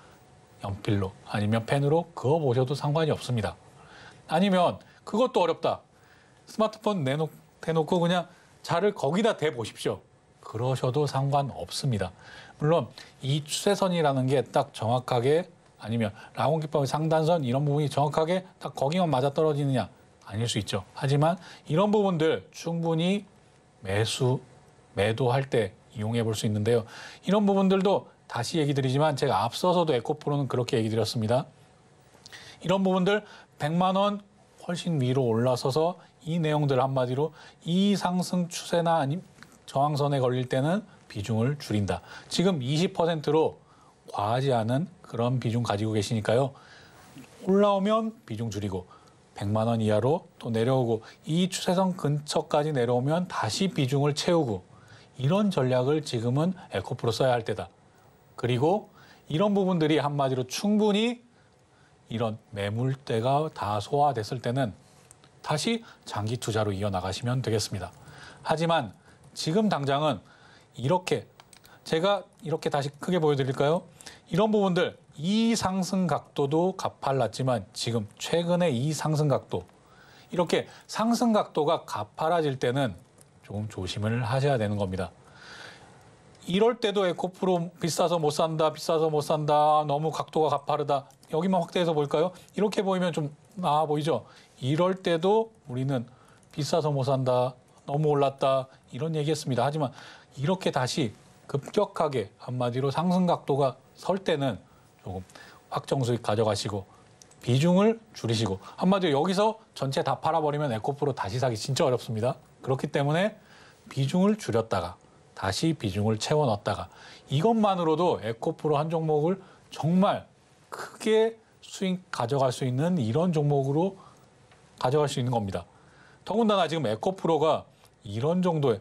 연필로 아니면 펜으로 그어보셔도 상관이 없습니다. 아니면 그것도 어렵다. 스마트폰 대놓고 그냥 자를 거기다 대보십시오. 그러셔도 상관없습니다. 물론 이 추세선이라는 게 딱 정확하게 아니면 라곤기법의 상단선 이런 부분이 정확하게 딱 거기만 맞아떨어지느냐 아닐 수 있죠. 하지만 이런 부분들 충분히 매도할 때 이용해 볼 수 있는데요. 이런 부분들도 다시 얘기 드리지만 제가 앞서서도 에코프로는 그렇게 얘기 드렸습니다. 이런 부분들 100만 원 훨씬 위로 올라서서 이 내용들 한마디로 이 상승 추세나 아니면 저항선에 걸릴 때는 비중을 줄인다. 지금 20%로 과하지 않은 그런 비중 가지고 계시니까요. 올라오면 비중 줄이고 100만 원 이하로 또 내려오고 이 추세선 근처까지 내려오면 다시 비중을 채우고 이런 전략을 지금은 에코프로 써야 할 때다. 그리고 이런 부분들이 한마디로 충분히 이런 매물대가 다 소화됐을 때는 다시 장기 투자로 이어나가시면 되겠습니다. 하지만 지금 당장은 이렇게 제가 이렇게 다시 크게 보여드릴까요? 이런 부분들 이 상승 각도도 가팔랐지만 지금 최근에 이 상승 각도 이렇게 상승 각도가 가팔라질 때는 조금 조심을 하셔야 되는 겁니다. 이럴 때도 에코프로 비싸서 못 산다, 비싸서 못 산다, 너무 각도가 가파르다. 여기만 확대해서 볼까요? 이렇게 보이면 좀 나아 보이죠? 이럴 때도 우리는 비싸서 못 산다, 너무 올랐다 이런 얘기했습니다. 하지만 이렇게 다시 급격하게 한마디로 상승 각도가 설 때는 조금 확정 수익 가져가시고 비중을 줄이시고 한마디로 여기서 전체 다 팔아버리면 에코프로 다시 사기 진짜 어렵습니다. 그렇기 때문에 비중을 줄였다가 다시 비중을 채워 넣었다가 이것만으로도 에코프로 한 종목을 정말 크게 수익 가져갈 수 있는 이런 종목으로 가져갈 수 있는 겁니다. 더군다나 지금 에코프로가 이런 정도의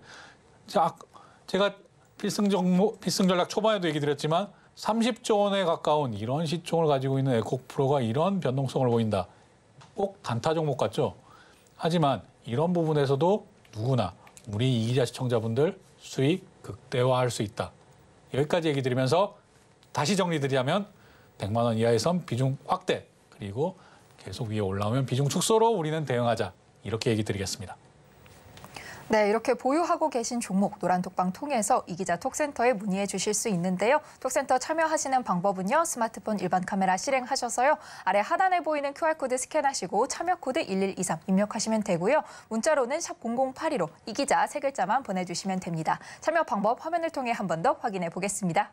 제가 필승 전략 초반에도 얘기 드렸지만 30조 원에 가까운 이런 시총을 가지고 있는 에코프로가 이런 변동성을 보인다. 꼭 단타 종목 같죠? 하지만 이런 부분에서도 누구나 우리 이기자 시청자분들 수익 극대화할 수 있다. 여기까지 얘기 드리면서 다시 정리드리자면 100만 원 이하에선 비중 확대 그리고 계속 위에 올라오면 비중 축소로 우리는 대응하자. 이렇게 얘기 드리겠습니다.
네, 이렇게 보유하고 계신 종목 노란톡방 통해서 이기자 톡센터에 문의해 주실 수 있는데요. 톡센터 참여하시는 방법은요. 스마트폰 일반 카메라 실행하셔서요. 아래 하단에 보이는 QR코드 스캔하시고 참여 코드 1123 입력하시면 되고요. 문자로는 샵 0082로 이기자 세 글자만 보내주시면 됩니다. 참여 방법 화면을 통해 한 번 더 확인해 보겠습니다.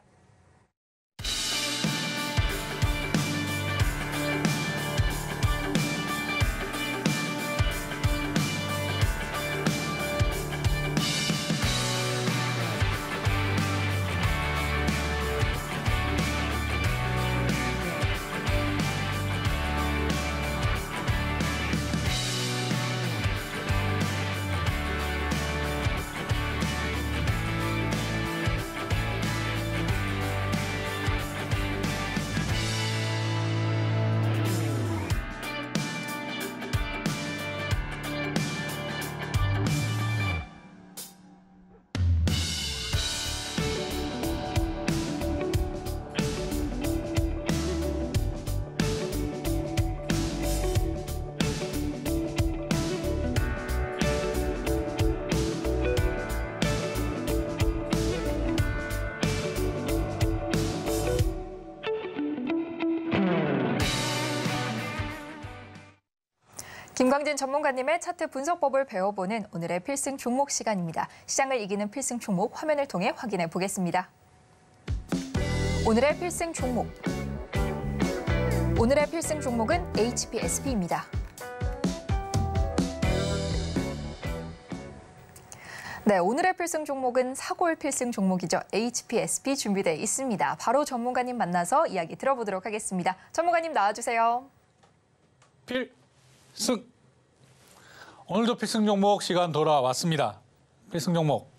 김광진 전문가님의 차트 분석법을 배워보는 오늘의 필승 종목 시간입니다. 시장을 이기는 필승 종목 화면을 통해 확인해 보겠습니다. 오늘의 필승 종목. 오늘의 필승 종목은 HPSP입니다. 네, 오늘의 필승 종목은 사골 필승 종목이죠. HPSP 준비되어 있습니다. 바로 전문가님 만나서 이야기 들어보도록 하겠습니다. 전문가님 나와주세요.
필승! 오늘도 필승 종목 시간 돌아왔습니다. 필승 종목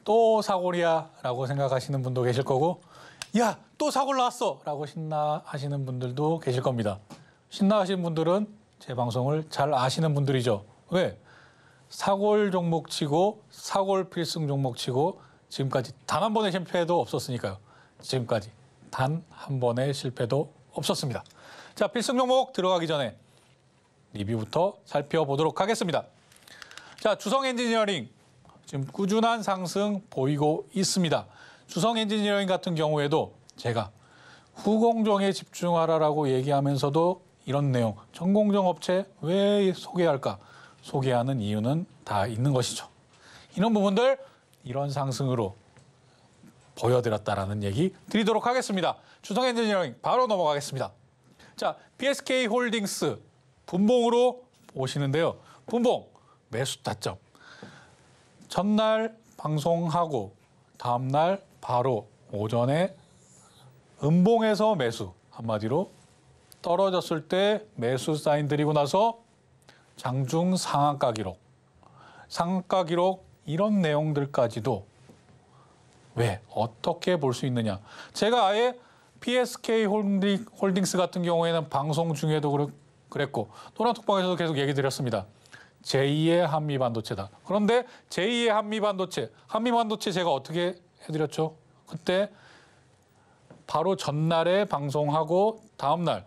또 사골이야 라고 생각하시는 분도 계실 거고 야, 또 사골 나왔어 라고 신나하시는 분들도 계실 겁니다. 신나하시는 분들은 제 방송을 잘 아시는 분들이죠. 왜? 사골 종목 치고 사골 필승 종목 치고 지금까지 단 한 번의 실패도 없었으니까요. 지금까지 단 한 번의 실패도 없었습니다. 자, 필승 종목 들어가기 전에 리뷰부터 살펴보도록 하겠습니다. 자, 주성 엔지니어링 지금 꾸준한 상승 보이고 있습니다. 주성 엔지니어링 같은 경우에도 제가 후공정에 집중하라라고 얘기하면서도 이런 내용, 전공정 업체 왜 소개할까? 소개하는 이유는 다 있는 것이죠. 이런 부분들 이런 상승으로 보여드렸다라는 얘기 드리도록 하겠습니다. 주성 엔지니어링 바로 넘어가겠습니다. 자, PSK 홀딩스 분봉으로 보시는데요. 분봉 매수 타점. 전날 방송하고 다음날 바로 오전에 음봉에서 매수. 한마디로 떨어졌을 때 매수 사인 드리고 나서 장중 상한가 기록. 상한가 기록 이런 내용들까지도 왜 어떻게 볼 수 있느냐. 제가 아예 PSK 홀딩스 같은 경우에는 방송 중에도 그랬고 노란톡방에서도 계속 얘기 드렸습니다. 제2의 한미반도체다. 그런데 제2의 한미반도체 제가 어떻게 해드렸죠? 그때 바로 전날에 방송하고 다음날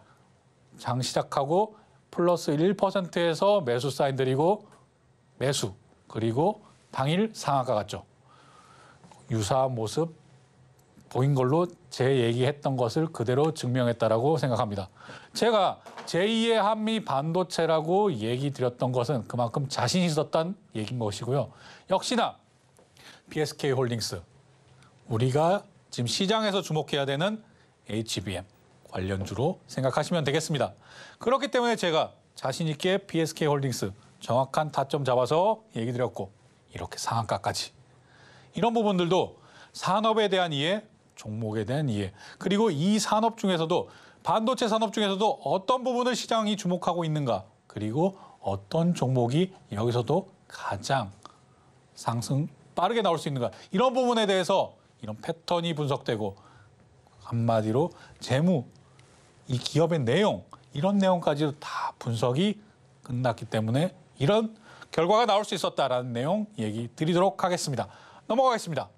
장 시작하고 플러스 1%에서 매수 사인 드리고 매수 그리고 당일 상한가 갔죠. 유사한 모습 보인 걸로 제 얘기했던 것을 그대로 증명했다라고 생각합니다. 제가 제2의 한미 반도체라고 얘기 드렸던 것은 그만큼 자신 있었던 얘기인 것이고요. 역시나 PSK 홀딩스 우리가 지금 시장에서 주목해야 되는 HBM 관련주로 생각하시면 되겠습니다. 그렇기 때문에 제가 자신 있게 PSK 홀딩스 정확한 타점 잡아서 얘기 드렸고 이렇게 상한가까지 이런 부분들도 산업에 대한 이해, 종목에 대한 이해 그리고 이 산업 중에서도 반도체 산업 중에서도 어떤 부분을 시장이 주목하고 있는가 그리고 어떤 종목이 여기서도 가장 상승 빠르게 나올 수 있는가 이런 부분에 대해서 이런 패턴이 분석되고 한마디로 재무, 이 기업의 내용 이런 내용까지도 다 분석이 끝났기 때문에 이런 결과가 나올 수 있었다라는 내용 얘기 드리도록 하겠습니다. 넘어가겠습니다.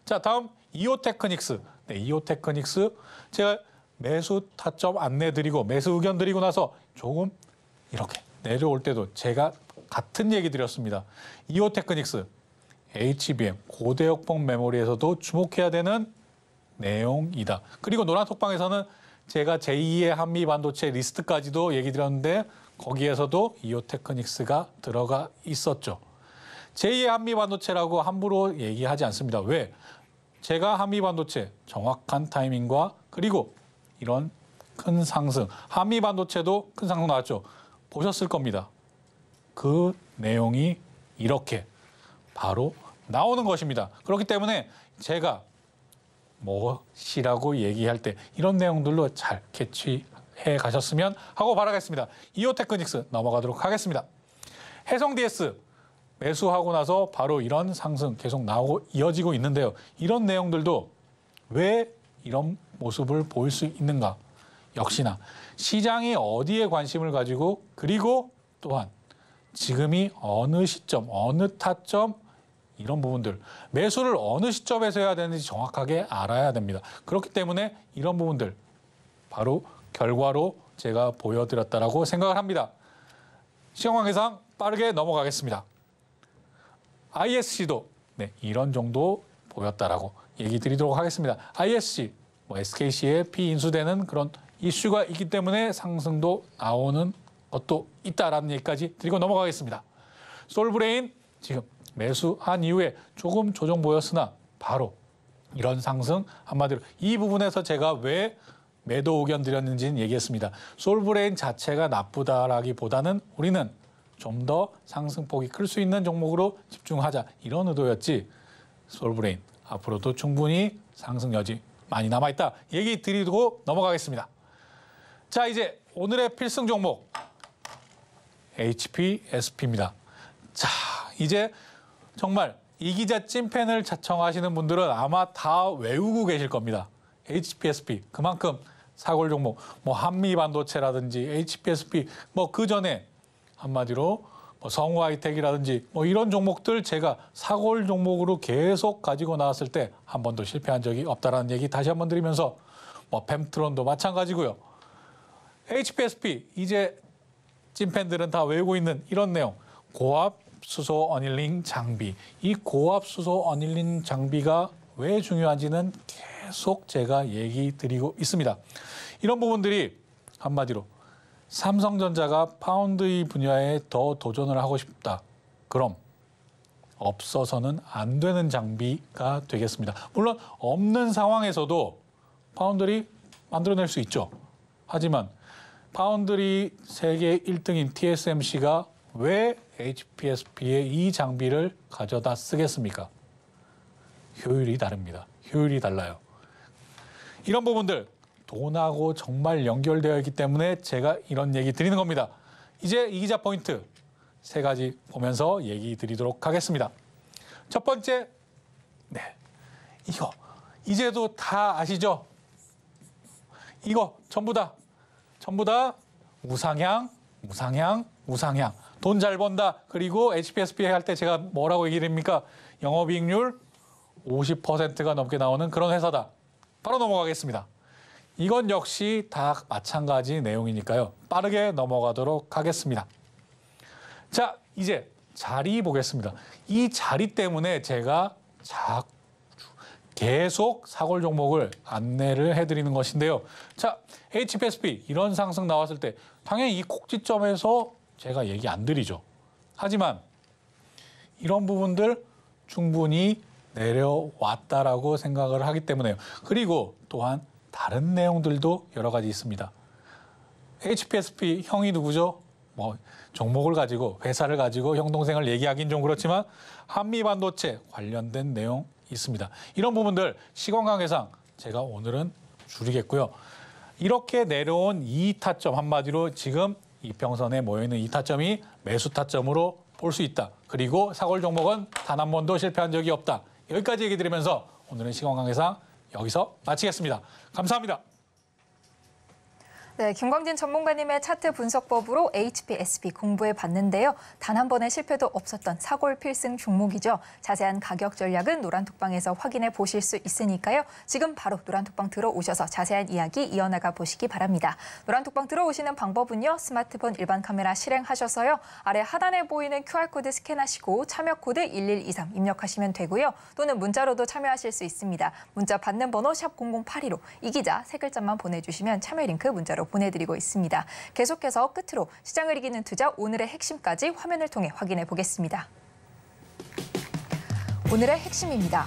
자, 다음 이오테크닉스. 네, 이오테크닉스 제가 매수 타점 안내 드리고 매수 의견 드리고 나서 조금 이렇게 내려올 때도 제가 같은 얘기 드렸습니다. 이오테크닉스 HBM 고대역폭 메모리에서도 주목해야 되는 내용이다. 그리고 노란톡방에서는 제가 제2의 한미 반도체 리스트까지도 얘기 드렸는데 거기에서도 이오테크닉스가 들어가 있었죠. 제2의 한미 반도체라고 함부로 얘기하지 않습니다. 왜? 제가 한미 반도체 정확한 타이밍과 그리고 이런 큰 상승, 한미 반도체도 큰 상승 나왔죠. 보셨을 겁니다. 그 내용이 이렇게 바로 나오는 것입니다. 그렇기 때문에 제가 무엇이라고 얘기할 때 이런 내용들로 잘 캐치해 가셨으면 하고 바라겠습니다. 이오테크닉스 넘어가도록 하겠습니다. 해성 DS 매수하고 나서 바로 이런 상승 계속 나오고 이어지고 있는데요. 이런 내용들도 왜 이런 모습을 보일 수 있는가? 역시나 시장이 어디에 관심을 가지고 그리고 또한 지금이 어느 시점, 어느 타점 이런 부분들 매수를 어느 시점에서 해야 되는지 정확하게 알아야 됩니다. 그렇기 때문에 이런 부분들 바로 결과로 제가 보여드렸다라고 생각을 합니다. 시간 관계상 빠르게 넘어가겠습니다. ISC도 네, 이런 정도 보였다라고 얘기 드리도록 하겠습니다. ISC, SKC에 피인수되는 그런 이슈가 있기 때문에 상승도 나오는 것도 있다라는 얘기까지 드리고 넘어가겠습니다. 솔브레인 지금 매수한 이후에 조금 조정 보였으나 바로 이런 상승, 한마디로 이 부분에서 제가 왜 매도 의견 드렸는지는 얘기했습니다. 솔브레인 자체가 나쁘다라기보다는 우리는 좀 더 상승폭이 클 수 있는 종목으로 집중하자, 이런 의도였지, 솔브레인 앞으로도 충분히 상승 여지 많이 남아있다 얘기 드리고 넘어가겠습니다. 자, 이제 오늘의 필승 종목 HPSP입니다. 자, 이제 정말 이 기자 찐팬을 자청하시는 분들은 아마 다 외우고 계실 겁니다. HPSP, 그만큼 사골 종목, 뭐 한미반도체라든지 HPSP, 뭐 그 전에 한마디로 뭐 성우하이텍이라든지 뭐 이런 종목들 제가 사골 종목으로 계속 가지고 나왔을 때 한 번도 실패한 적이 없다라는 얘기 다시 한번 드리면서, 뭐 펜트론도 마찬가지고요. HPSP 이제 찐팬들은 다 외우고 있는 이런 내용, 고압 수소 어닐링 장비. 이 고압 수소 어닐링 장비가 왜 중요한지는 계속 제가 얘기 드리고 있습니다. 이런 부분들이 한마디로 삼성전자가 파운드리 분야에 더 도전을 하고 싶다. 그럼 없어서는 안 되는 장비가 되겠습니다. 물론 없는 상황에서도 파운드리 만들어낼 수 있죠. 하지만 파운드리 세계 1등인 TSMC가 왜 HPSP의 이 장비를 가져다 쓰겠습니까? 효율이 다릅니다. 효율이 달라요. 이런 부분들 돈하고 정말 연결되어 있기 때문에 제가 이런 얘기 드리는 겁니다. 이제 이 기자 포인트 3가지 보면서 얘기 드리도록 하겠습니다. 첫 번째, 네, 이거 이제도 다 아시죠? 이거 전부 다 우상향. 돈 잘 번다. 그리고 HPSP 할 때 제가 뭐라고 얘기합니까? 영업이익률 50%가 넘게 나오는 그런 회사다. 바로 넘어가겠습니다. 이건 역시 다 마찬가지 내용이니까요. 빠르게 넘어가도록 하겠습니다. 자, 이제 자리 보겠습니다. 이 자리 때문에 제가 계속 사골 종목을 안내를 해드리는 것인데요. 자, HPSP 이런 상승 나왔을 때 당연히 이 꼭지점에서 제가 얘기 안 드리죠. 하지만 이런 부분들 충분히 내려왔다라고 생각을 하기 때문에요. 그리고 또한 다른 내용들도 여러 가지 있습니다. HPSP 형이 누구죠? 뭐 종목을 가지고, 회사를 가지고 형 동생을 얘기하긴 좀 그렇지만 한미반도체 관련된 내용 있습니다. 이런 부분들 시간관계상 제가 오늘은 줄이겠고요. 이렇게 내려온 이 타점, 한마디로 지금 이평선에 모여있는 이 타점이 매수 타점으로 볼 수 있다. 그리고 사골 종목은 단 한 번도 실패한 적이 없다. 여기까지 얘기 드리면서 오늘은 시간관계상 여기서 마치겠습니다. 감사합니다.
네, 김광진 전문가님의 차트 분석법으로 HPSP 공부해 봤는데요. 단 한 번의 실패도 없었던 사골 필승 종목이죠. 자세한 가격 전략은 노란톡방에서 확인해 보실 수 있으니까요. 지금 바로 노란톡방 들어오셔서 자세한 이야기 이어나가 보시기 바랍니다. 노란톡방 들어오시는 방법은요. 스마트폰 일반 카메라 실행하셔서요. 아래 하단에 보이는 QR코드 스캔하시고 참여코드 1123 입력하시면 되고요. 또는 문자로도 참여하실 수 있습니다. 문자 받는 번호 샵 0082로 이 기자 3글자만 보내주시면 참여 링크 문자로 보내드리고 있습니다. 계속해서 끝으로 시장을 이기는 투자 오늘의 핵심까지 화면을 통해 확인해 보겠습니다. 오늘의 핵심입니다.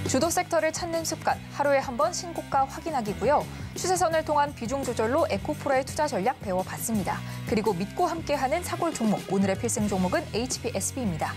주도 섹터를 찾는 습관, 하루에 한 번 신고가 확인하기고요. 추세선을 통한 비중 조절로 에코프로의 투자 전략 배워봤습니다. 그리고 믿고 함께하는 사골 종목, 오늘의 필승 종목은 HPSP입니다.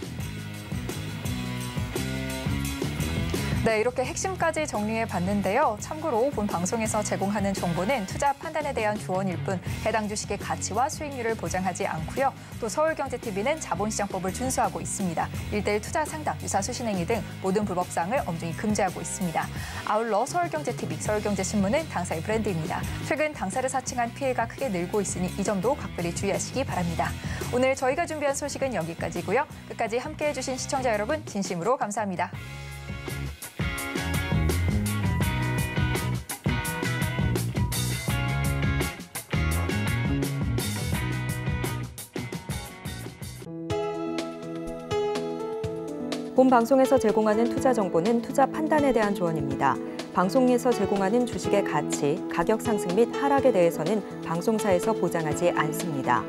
네, 이렇게 핵심까지 정리해 봤는데요. 참고로 본 방송에서 제공하는 정보는 투자 판단에 대한 조언일 뿐 해당 주식의 가치와 수익률을 보장하지 않고요. 또 서울경제TV는 자본시장법을 준수하고 있습니다. 1:1 투자 상담, 유사 수신행위 등 모든 불법사항을 엄중히 금지하고 있습니다. 아울러 서울경제TV, 서울경제신문은 당사의 브랜드입니다. 최근 당사를 사칭한 피해가 크게 늘고 있으니 이 점도 각별히 주의하시기 바랍니다. 오늘 저희가 준비한 소식은 여기까지고요. 끝까지 함께해 주신 시청자 여러분 진심으로 감사합니다.
본 방송에서 제공하는 투자 정보는 투자 판단에 대한 조언입니다. 방송에서 제공하는 주식의 가치, 가격 상승 및 하락에 대해서는 방송사에서 보장하지 않습니다.